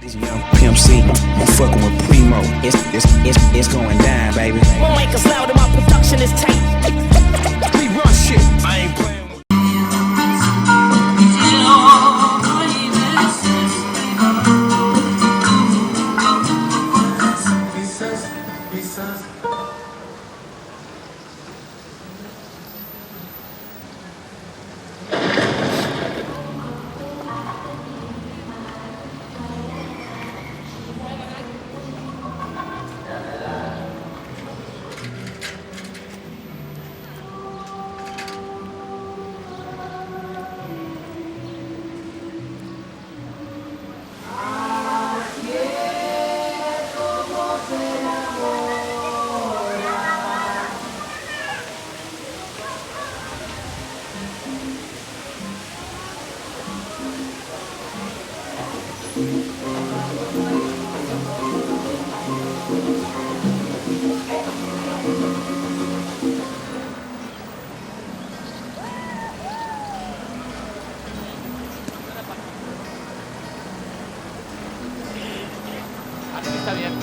This young Pimp C, I'm fucking with Primo. It's going down, baby. My mic is loud and my production is tight. We run shit. I ain't playing with. Así está bien.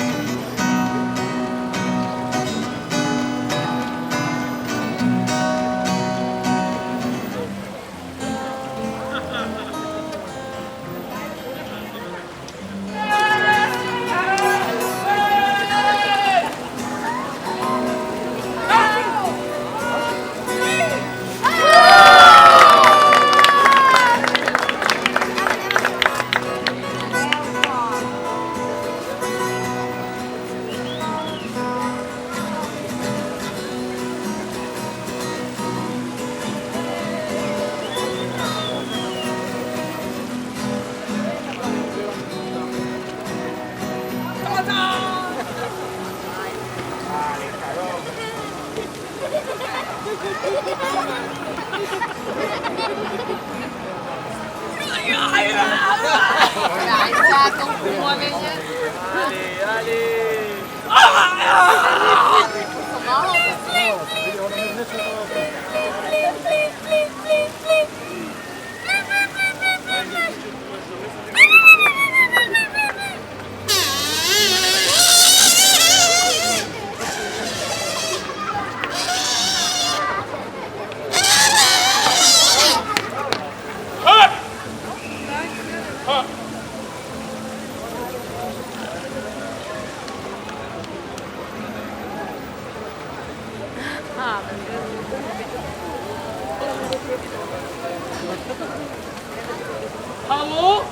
Hallå?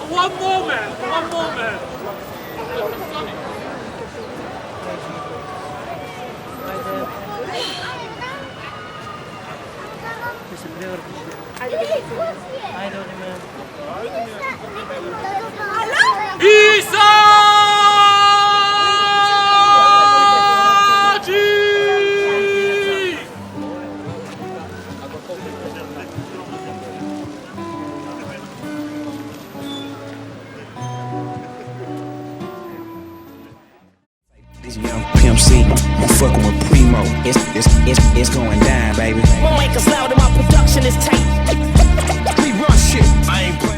One moment. This young Pimp C, I'm fucking with Primo. It's going down, baby. My mic is loud and my production is tight. We run shit. I ain't playing.